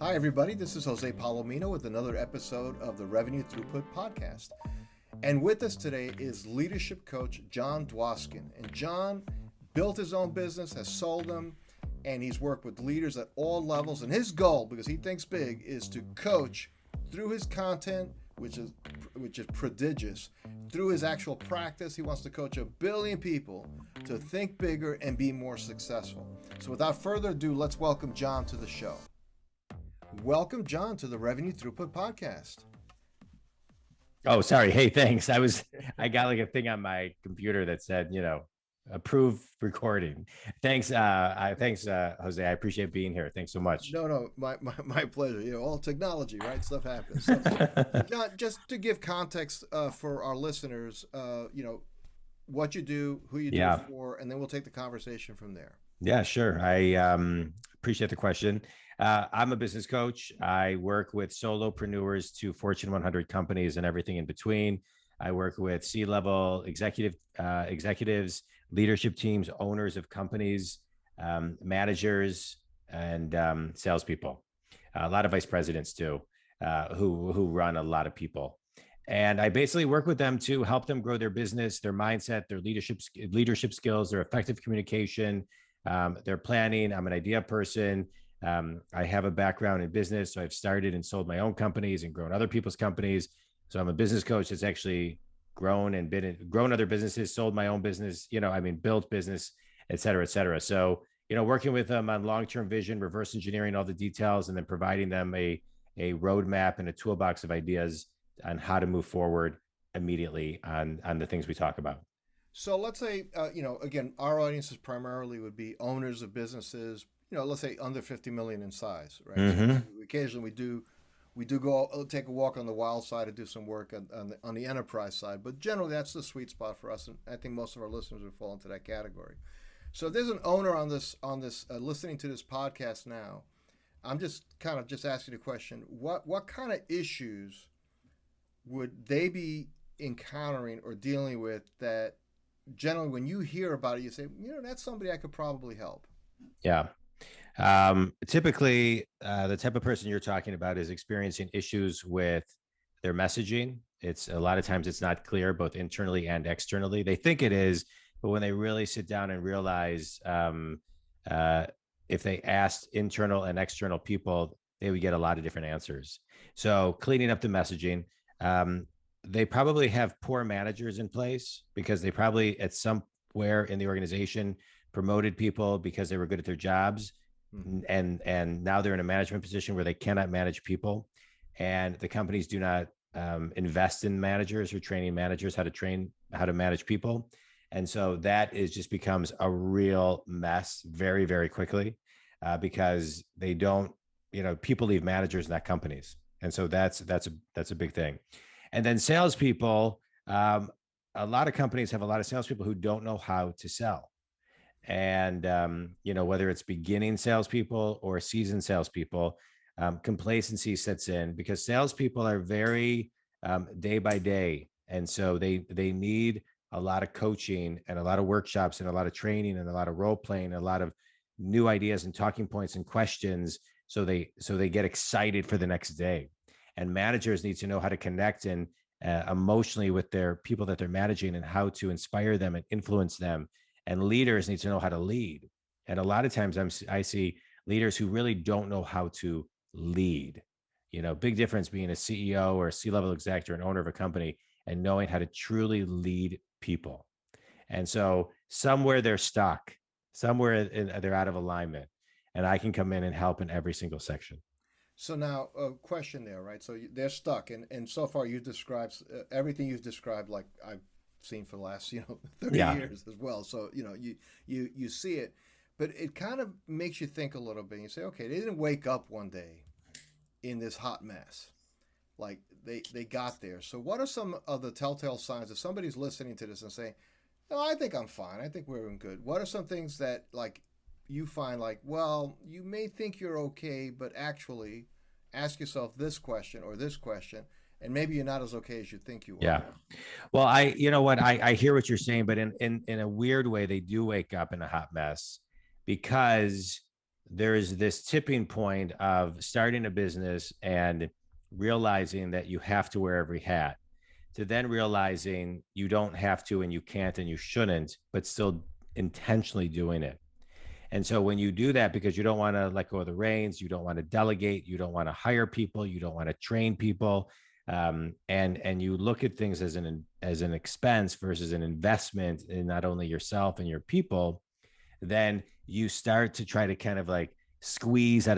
Hi, everybody. This is Jose Palomino with another episode of the Revenue Throughput Podcast. And with us today is leadership coach Jon Dwoskin. And Jon built his own business, has sold them, and he's worked with leaders at all levels. And his goal, because he thinks big, is to coach through his content, which is prodigious, through his actual practice. He wants to coach 1 billion people to think bigger and be more successful. So without further ado, let's welcome Jon to the show. Welcome, Jon, to the Revenue Throughput Podcast. Oh, sorry. Hey, thanks. I got like a thing on my computer that said, approve recording. Thanks. Thanks, Jose. I appreciate being here. Thanks so much. No, my pleasure. All technology, right? Stuff happens. So, Jon, just to give context for our listeners, what you do, who you do it for, and then we'll take the conversation from there. Yeah, sure. I appreciate the question. I'm a business coach. I work with solopreneurs to Fortune 100 companies and everything in between. I work with C-level executives, leadership teams, owners of companies, managers, and salespeople. A lot of vice presidents too, who run a lot of people. And I basically work with them to help them grow their business, their mindset, their leadership skills, their effective communication, their planning. I'm an idea person. I have a background in business, so I've started and sold my own companies and grown other people's companies. So I'm a business coach that's actually grown other businesses, sold my own business, built business, et cetera, et cetera. So, working with them on long-term vision, reverse engineering all the details, and then providing them a roadmap and a toolbox of ideas on how to move forward immediately on the things we talk about. So let's say, again, our audiences primarily would be owners of businesses, let's say under 50 million in size, right? Mm-hmm. So occasionally we do go take a walk on the wild side and do some work on the enterprise side, but generally that's the sweet spot for us, and I think most of our listeners would fall into that category. So if there's an owner on this listening to this podcast now, I'm just asking the question: what kind of issues would they be encountering or dealing with that generally when you hear about it, you say, that's somebody I could probably help? Yeah. Typically, the type of person you're talking about is experiencing issues with their messaging. It's a lot of times it's not clear, both internally and externally. They think it is, but when they really sit down and realize, if they asked internal and external people, they would get a lot of different answers. So cleaning up the messaging, they probably have poor managers in place because they probably at somewhere in the organization promoted people because they were good at their jobs. Mm-hmm. And now they're in a management position where they cannot manage people, and the companies do not invest in managers or training managers how to manage people. And so that just becomes a real mess very, very quickly because they don't, people leave managers, not companies. And so that's a big thing. And then salespeople, a lot of companies have a lot of salespeople who don't know how to sell. And, whether it's beginning salespeople or seasoned salespeople, complacency sets in because salespeople are very day by day. And so they need a lot of coaching and a lot of workshops and a lot of training and a lot of role playing, and a lot of new ideas and talking points and questions. So they get excited for the next day. And managers need to know how to connect and emotionally with their people that they're managing and how to inspire them and influence them. And leaders need to know how to lead. And a lot of times I see leaders who really don't know how to lead. Big difference being a CEO or a C-level exec or an owner of a company and knowing how to truly lead people. And so somewhere they're stuck, somewhere they're out of alignment, and I can come in and help in every single section. So now a question there, right? So they're stuck, and so far you've described everything you've described, like I've seen for the last 30 years as well. So you see it, but it kind of makes you think a little bit. You say, okay, they didn't wake up one day in this hot mess, like they got there. So what are some of the telltale signs if somebody's listening to this and saying, no, I think I'm fine, I think we're in good? What are some things that like you find like, well, you may think you're okay, but actually ask yourself this question or this question, and maybe you're not as okay as you think you are? Yeah. Well, I hear what you're saying, but in a weird way, they do wake up in a hot mess because there is this tipping point of starting a business and realizing that you have to wear every hat, to then realizing you don't have to and you can't and you shouldn't, but still intentionally doing it. And so when you do that, because you don't want to let go of the reins, you don't want to delegate, you don't want to hire people, you don't want to train people, and you look at things as an expense versus an investment in not only yourself and your people, then you start to try to kind of like squeeze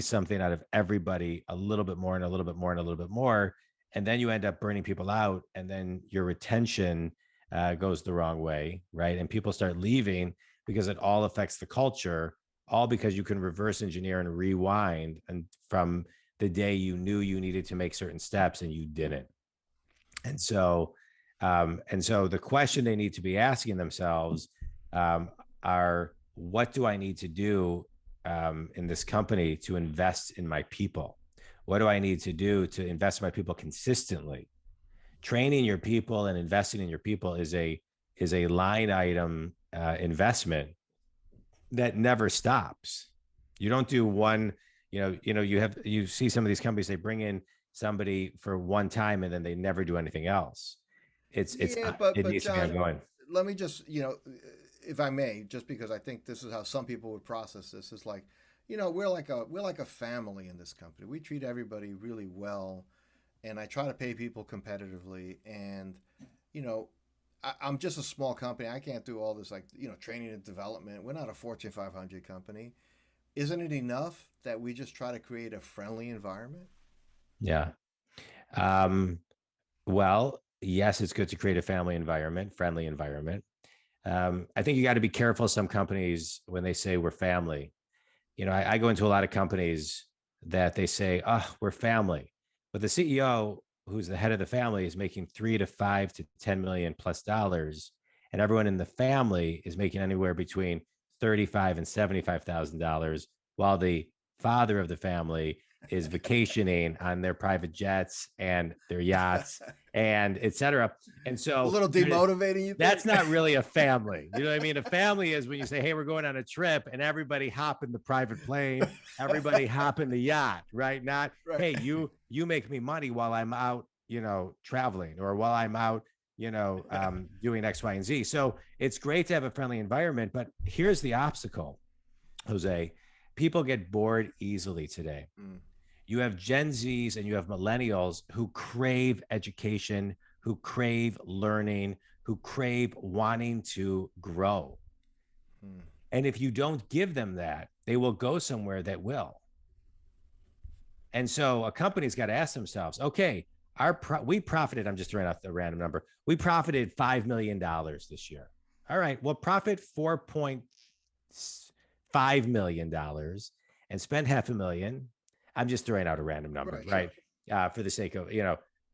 something out of everybody a little bit more and a little bit more and a little bit more, and then you end up burning people out, and then your retention goes the wrong way, right? And people start leaving because it all affects the culture, all because you can reverse engineer and rewind and from the day you knew you needed to make certain steps and you didn't. And so the question they need to be asking themselves um, are, what do I need to do in this company to invest in my people? What do I need to do to invest in my people consistently? Training your people and investing in your people is a line item investment that never stops. You don't do one, you see some of these companies, they bring in somebody for one time and then they never do anything else. Yeah, It but needs to be John, ongoing. let me just, if I may, just because I think this is how some people would process this, is like, we're like a family in this company. We treat everybody really well, and I try to pay people competitively. And you know, I'm just a small company. I can't do all this, like, training and development. We're not a Fortune 500 company. Isn't it enough that we just try to create a friendly environment? Yeah. Um, well, yes, it's good to create a friendly environment. I think you got to be careful. Some companies, when they say we're family, I go into a lot of companies that they say, oh, we're family. But the CEO, who's the head of the family, is making 3 to 5 to 10 million plus dollars. And everyone in the family is making anywhere between 35 and $75,000, while the father of the family is vacationing on their private jets and their yachts and et cetera. And A so little demotivating, you that's think? not really a family. You know what I mean? A family is when you say, hey, we're going on a trip and everybody hop in the private plane, everybody hop in the yacht, right? Not, Right. hey, you make me money while I'm out, traveling, or while I'm out, doing X, Y, and Z. So it's great to have a friendly environment, but here's the obstacle, Jose. People get bored easily today. Mm. You have Gen Zs and you have millennials who crave education, who crave learning, who crave wanting to grow. Mm. And if you don't give them that, they will go somewhere that will. And so a company's got to ask themselves, okay, we profited, I'm just throwing out the random number. We profited $5 million this year. All right, well, profit $4.5 million and spend $500,000. I'm just throwing out a random number, Right. right? Sure. For the sake of,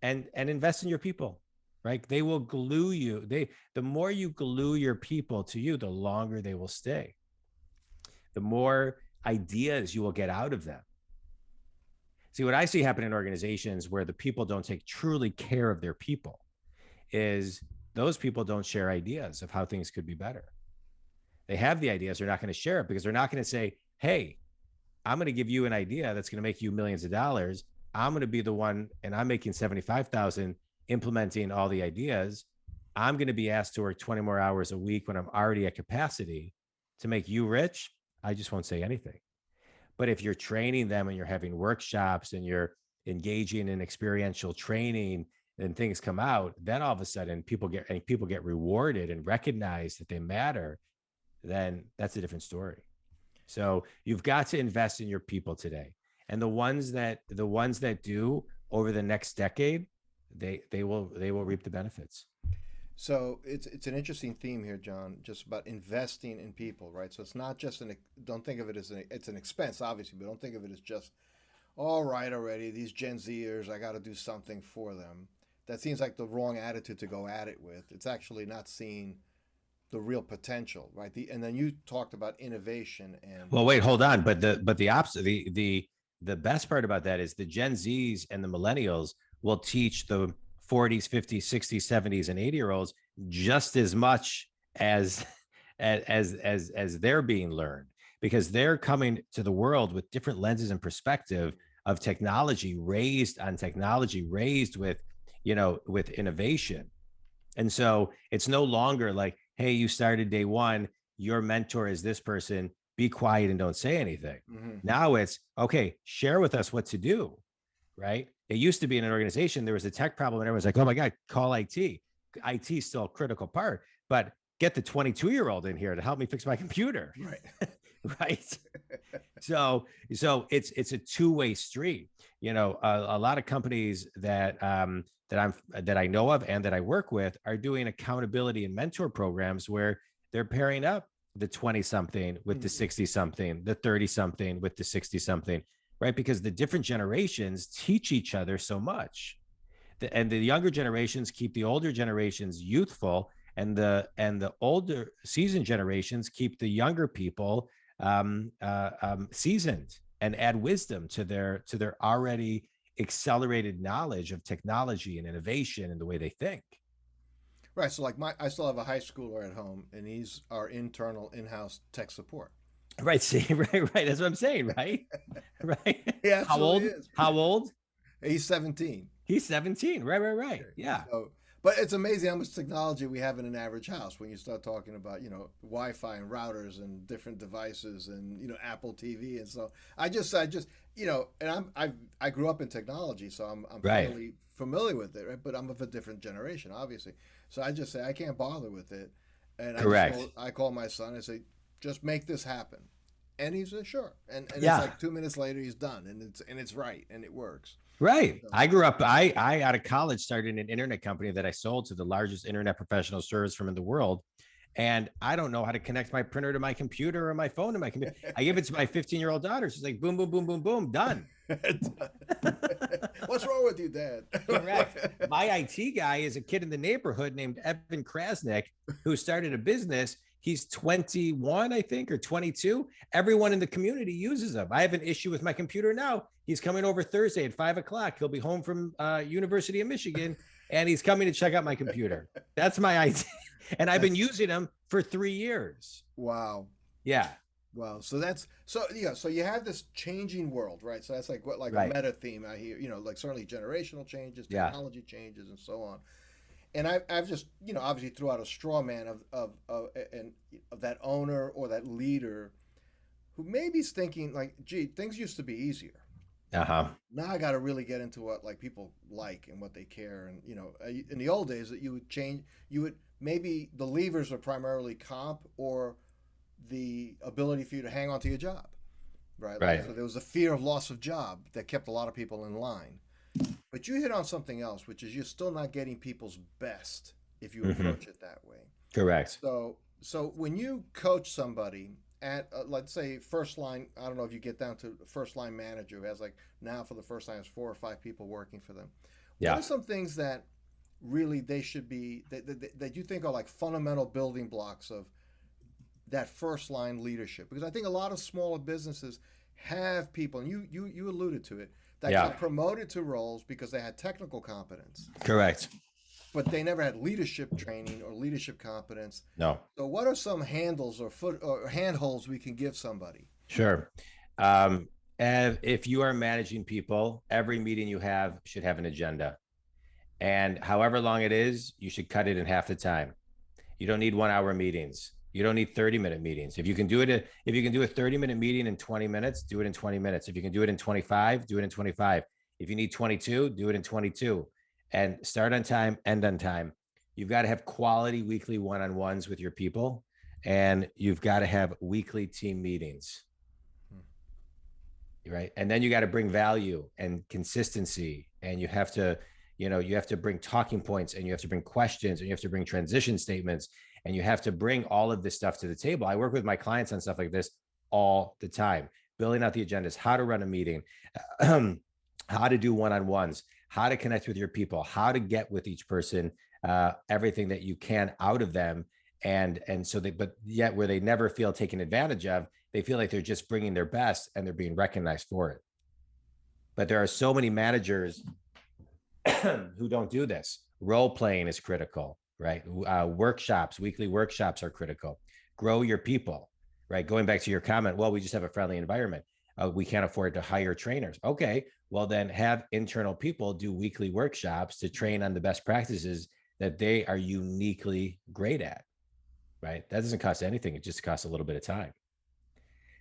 and invest in your people, right? They will glue you. The more you glue your people to you, the longer they will stay. The more ideas you will get out of them. See, what I see happen in organizations where the people don't take truly care of their people is those people don't share ideas of how things could be better. They have the ideas, they're not going to share it because they're not going to say, hey, I'm going to give you an idea that's going to make you millions of dollars. I'm going to be the one, and I'm making 75,000 implementing all the ideas. I'm going to be asked to work 20 more hours a week when I'm already at capacity to make you rich. I just won't say anything. But if you're training them and you're having workshops and you're engaging in experiential training and things come out, then all of a sudden people get rewarded and recognize that they matter, then that's a different story. So you've got to invest in your people today. And the ones that do over the next decade, they will reap the benefits. So it's an interesting theme here, John, just about investing in people, right? So it's not just don't think of it as it's an expense, obviously, but don't think of it as just, all right, already these Gen Zers, I got to do something for them. That seems like the wrong attitude to go at it with. It's actually not seeing the real potential, right? And then you talked about innovation and Well, wait, hold on. But the opposite, the best part about that is the Gen Zs and the millennials will teach the 40s, 50s, 60s, 70s, and 80-year-olds just as much as as they're being learned. because they're coming to the world with different lenses and perspective of technology, raised on technology, raised with, with innovation. And so it's no longer like, hey, you started day one, your mentor is this person, be quiet and don't say anything. Mm-hmm. Now it's, okay, share with us what to do, right? It used to be in an organization, there was a tech problem and everyone's like, oh my God, call IT. IT is still a critical part, but get the 22-year-old in here to help me fix my computer. Right. Right. So it's a two-way street. A lot of companies that that I know of and that I work with are doing accountability and mentor programs where they're pairing up the 20 something with the 60 something, the 30 something with the 60 something, right? Because the different generations teach each other so much. And the younger generations keep the older generations youthful, and the older seasoned generations keep the younger people seasoned and add wisdom to their already accelerated knowledge of technology and innovation and the way they think. Right. So like I still have a high schooler at home, and he's our internal in-house tech support. Right. See, right. That's what I'm saying. Right. Right. He How absolutely old? is. How old? He's 17. He's 17. Right. Okay. Yeah. So, but it's amazing how much technology we have in an average house when you start talking about, Wi-Fi and routers and different devices and, Apple TV. And so and I grew up in technology, so I'm Right. fairly familiar with it, right? But I'm of a different generation, obviously. So I just say I can't bother with it. And Correct. I call my son, I say, just make this happen. And he says, sure. And it's Yeah. like 2 minutes later he's done, and it's right and it works. Right. So, I grew up, I out of college started an internet company that I sold to the largest internet professional service firm in the world. And I don't know how to connect my printer to my computer or my phone to my computer. I give it to my 15-year-old daughter. She's like, boom, boom, boom, boom, boom, done. what's wrong with you, Dad? Correct. My IT guy is a kid in the neighborhood named Evan Krasnick, who started a business. He's 21, I think, or 22. Everyone in the community uses him. I have an issue with my computer now. He's coming over Thursday at 5 o'clock. He'll be home from University of Michigan, and he's coming to check out my computer. That's my IT. And I've been using them for 3 years. Wow. Yeah. Wow. So so you have this changing world, right? So that's like Right. a meta theme I hear, like certainly generational changes, Yeah. technology changes, and so on. And I've just, obviously threw out a straw man of that owner or that leader who maybe is thinking like, gee, things used to be easier. Uh-huh. Now I got to really get into what like people like and what they care. And in the old days that you would maybe the levers are primarily comp or the ability for you to hang on to your job, right? Like, Right. so there was a fear of loss of job that kept a lot of people in line. But you hit on something else, which is you're still not getting people's best if you Mm-hmm. approach it that way. Correct. So when you coach somebody at let's say first line, I don't know if you get down to first line manager who has like now for the first time has 4 or 5 people working for them. What Yeah. are some things that really they should be that you think are like fundamental building blocks of that first line leadership? Because I think a lot of smaller businesses have people, and you alluded to it, that Yeah. got promoted to roles because they had technical competence, Correct. but they never had leadership training or leadership competence. No. So, what are some handles or handholds we can give somebody? Sure. Um, and if you are managing people, every meeting you have should have an agenda. And however long it is, you should cut it in half the time. You don't need 1 hour meetings. You don't need 30-minute meetings. If you can do it, if you can do a 30-minute meeting in 20 minutes, do it in 20 minutes. If you can do it in 25, do it in 25. If you need 22, do it in 22. And start on time, end on time. You've got to have quality weekly one-on-ones with your people, and you've got to have weekly team meetings. Right. And then you got to bring value and consistency, and you have to, you have to bring talking points, and you have to bring questions, and you have to bring transition statements, and you have to bring all of this stuff to the table. I work with my clients on stuff like this all the time, building out the agendas, how to run a meeting, how to do one-on-ones, how to connect with your people, how to get with each person, everything that you can out of them. And so but yet where they never feel taken advantage of, they feel like they're just bringing their best and they're being recognized for it. But there are so many managers who don't do this. Role playing is critical, right? Workshops, weekly workshops are critical. Grow your people, right? Going back to your comment, well, we just have a friendly environment. We can't afford to hire trainers. Okay, well then have internal people do weekly workshops to train on the best practices that they are uniquely great at, right? That doesn't cost anything. It just costs a little bit of time. Right,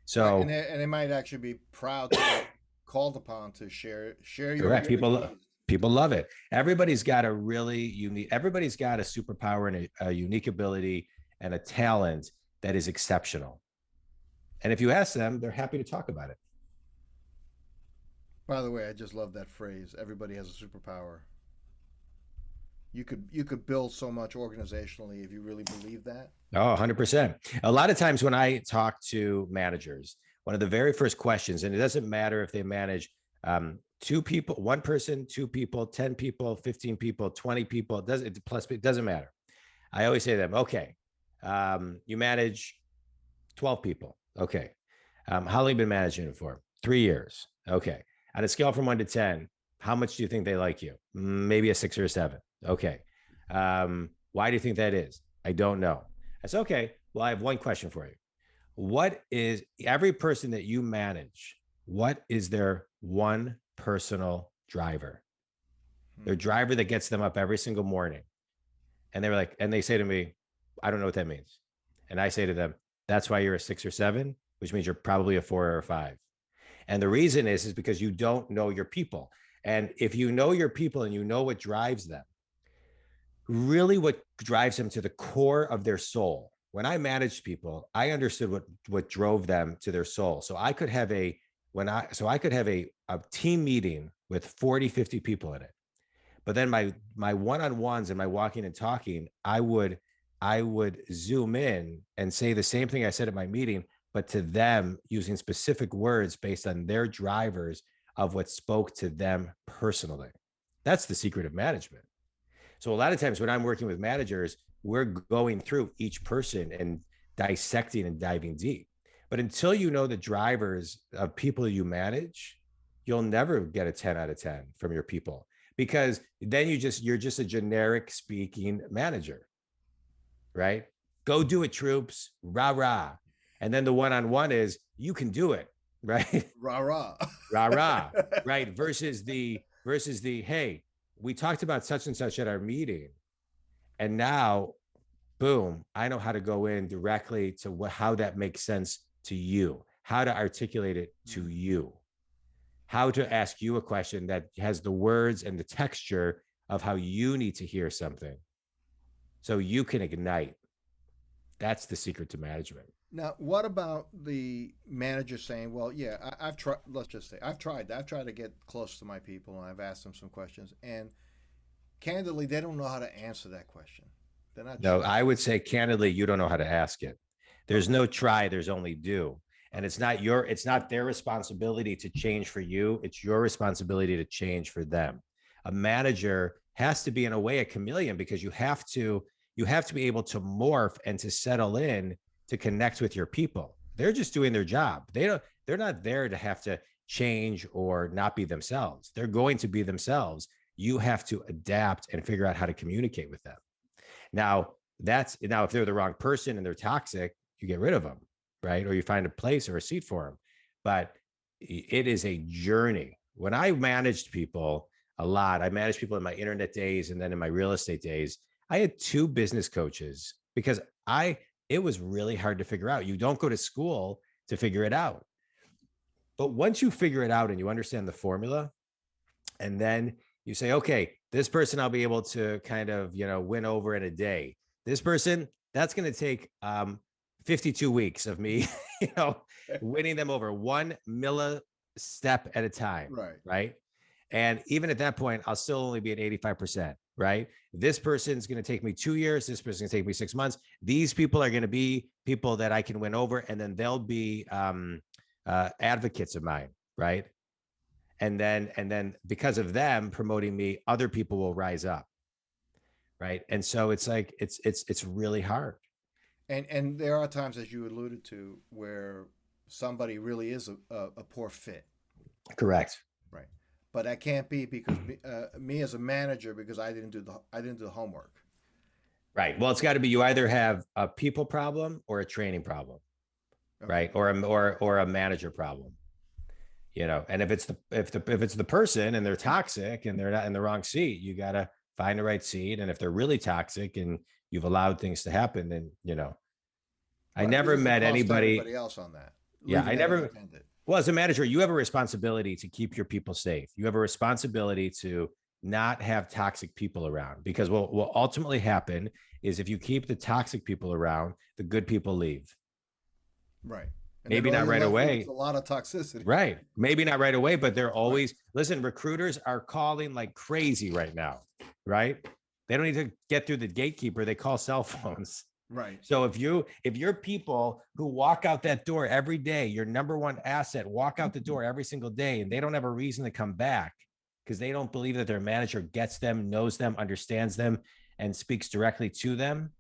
So and they might actually be proud to be called upon to share your correct. expertise. People love it. Everybody's got a really unique, everybody's got a superpower and a unique ability and a talent that is exceptional. And if you ask them, they're happy to talk about it. By the way, I just love that phrase. Everybody has a superpower. You could build so much organizationally if you really believe that. Oh, 100%. A lot of times when I talk to managers, one of the very first questions, and it doesn't matter if they manage two people, one person, two people, 10 people, 15 people, 20 people, it doesn't matter. I always say to them, okay, you manage 12 people. Okay. How long have you been managing it for? 3 years. Okay. On a scale from 1 to 10, how much do you think they like you? Maybe a 6 or a 7. Okay. Why do you think that is? I don't know. I said, okay, well, I have one question for you. What is every person that you manage? What is their one personal driver? Their Hmm. driver that gets them up every single morning. And they were like, and they say to me, I don't know what that means. And I say to them, that's why you're a 6 or 7, which means you're probably a 4 or a 5. And the reason is because you don't know your people. And if you know your people and you know what drives them, really what drives them to the core of their soul. When I managed people, I understood what drove them to their soul. So I could have a team meeting with 40, 50 people in it. But then my one-on-ones and my walking and talking, I would zoom in and say the same thing I said at my meeting, but to them using specific words based on their drivers of what spoke to them personally. That's the secret of management. So a lot of times when I'm working with managers, we're going through each person and dissecting and diving deep. But until you know the drivers of people you manage, you'll never get a 10 out of 10 from your people, because then you're just a generic speaking manager, right? Go do it, troops, rah rah. And then the one-on-one is you can do it, right? Rah rah. Rah rah, right? Versus the hey, we talked about such and such at our meeting, and now boom, I know how to go in directly to how that makes sense to you, how to articulate it to you, how to ask you a question that has the words and the texture of how you need to hear something so you can ignite. That's the secret to management. Now, what about the manager saying, "Well, yeah, I've tried. Let's just say I've tried. I've tried to get close to my people, and I've asked them some questions, and candidly, they don't know how to answer that question. They're not No, sure." I would say candidly, you don't know how to ask it. There's Okay. no try, there's only do. And Okay. it's not their responsibility to change for you. It's your responsibility to change for them. A manager has to be in a way a chameleon, because you have to be able to morph and to settle in to connect with your people. They're just doing their job. They're not there to have to change or not be themselves. They're going to be themselves. You have to adapt and figure out how to communicate with them. Now if they're the wrong person and they're toxic, you get rid of them, right? Or you find a place or a seat for them. But it is a journey. When I managed people a lot, I managed people in my internet days and then in my real estate days. I had 2 business coaches because I it was really hard to figure out. You don't go to school to figure it out. But once you figure it out and you understand the formula, and then you say, okay, this person I'll be able to kind of win over in a day. This person, that's going to take 52 weeks of me winning them over 1 millistep at a time, Right. right? And even at that point, I'll still only be at 85%, right? This person's going to take me 2 years. This person's going to take me 6 months. These people are going to be people that I can win over, and then they'll be advocates of mine, right? And then because of them promoting me, other people will rise up, right? And so it's like it's really hard. And there are times, as you alluded to, where somebody really is a poor fit, Correct. right? But that can't be because me as a manager, because I didn't do the homework. Right. Well, it's got to be, you either have a people problem or a training problem. right? Or a manager problem, and if it's the person and they're toxic and they're not in the wrong seat, you got to find the right seat. And if they're really toxic and you've allowed things to happen, then I Right, because never it's a met cost to anybody. everybody else on that, Yeah, leaving I that never. unattended. Well, as a manager, you have a responsibility to keep your people safe. You have a responsibility to not have toxic people around, because what will ultimately happen is if you keep the toxic people around, the good people leave. Right. And then Maybe all not you're right left with is away. a lot of toxicity. Right. Maybe not right away, but they're Right. always, listen, recruiters are calling like crazy right now, right? They don't need to get through the gatekeeper. They call cell phones. Right. So if your people who walk out that door every day, your number one asset, walk out the door every single day, and they don't have a reason to come back because they don't believe that their manager gets them, knows them, understands them, and speaks directly to them,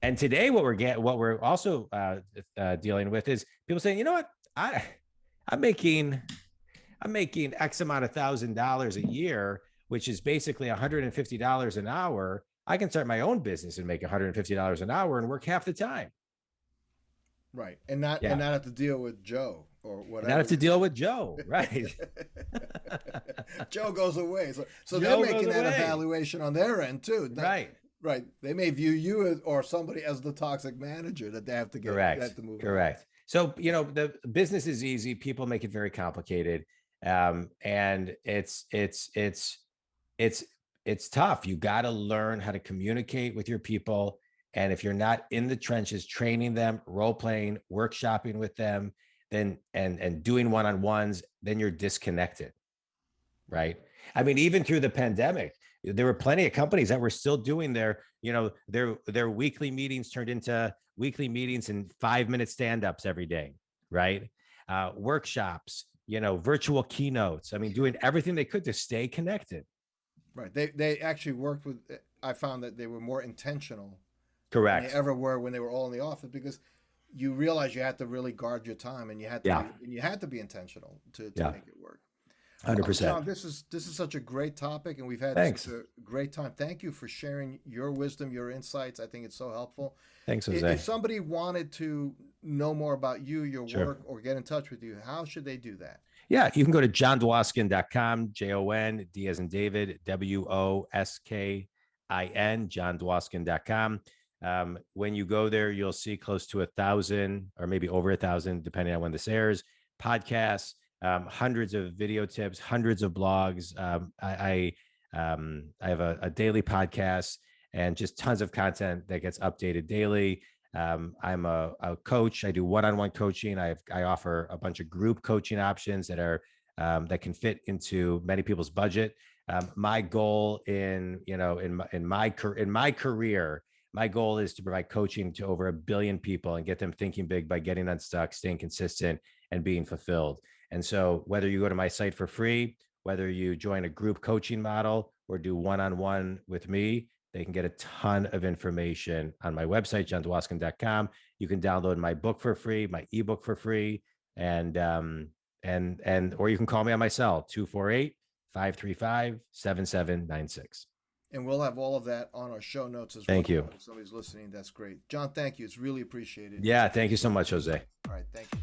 and today what we're also dealing with is people saying, you know what, I'm making X amount of $1,000 a year, which is basically $150 an hour. I can start my own business and make $150 an hour and work half the time. Right. And not have to deal with Joe or whatever. And not have to deal with Joe. Right. Joe goes away. So Joe they're making that evaluation on their end too. Right. Right. They may view you or somebody as the toxic manager that they have to get. Correct. They have to move. Correct. On. So, the business is easy. People make it very complicated. And it's tough. You got to learn how to communicate with your people. And if you're not in the trenches, training them, role playing, workshopping with them, then and doing one-on-ones, then you're disconnected. Right. I mean, even through the pandemic, there were plenty of companies that were still doing their weekly meetings turned into weekly meetings and 5-minute stand-ups every day. Right. Workshops, virtual keynotes. I mean, doing everything they could to stay connected. Right. They actually worked with, I found that they were more intentional. Correct. Than they ever were when they were all in the office, because you realize you had to really guard your time and you had to be intentional to make it work. 100%. Jon, this is such a great topic, and we've had such a great time. Thank you for sharing your wisdom, your insights. I think it's so helpful. Thanks, Jose. If somebody wanted to know more about you, your work, or get in touch with you, how should they do that? Yeah, you can go to jondwoskin.com, Jon, D as in David, WOSKIN, jondwoskin.com. When you go there, you'll see close to 1,000 or maybe over 1,000, depending on when this airs, podcasts, hundreds of video tips, hundreds of blogs. I have a daily podcast and just tons of content that gets updated daily. I'm a coach. I do one-on-one coaching. I offer a bunch of group coaching options that are that can fit into many people's budget. My goal in my career, my goal is to provide coaching to over 1 billion people and get them thinking big by getting unstuck, staying consistent, and being fulfilled. And so whether you go to my site for free, whether you join a group coaching model or do one-on-one with me, they can get a ton of information on my website, jondwoskin.com. You can download my book for free, my ebook for free, and or you can call me on my cell, 248-535-7796. And we'll have all of that on our show notes as well. Thank you. If somebody's listening, that's great. Jon, thank you. It's really appreciated. Yeah, thank you so much, Jose. All right, thank you.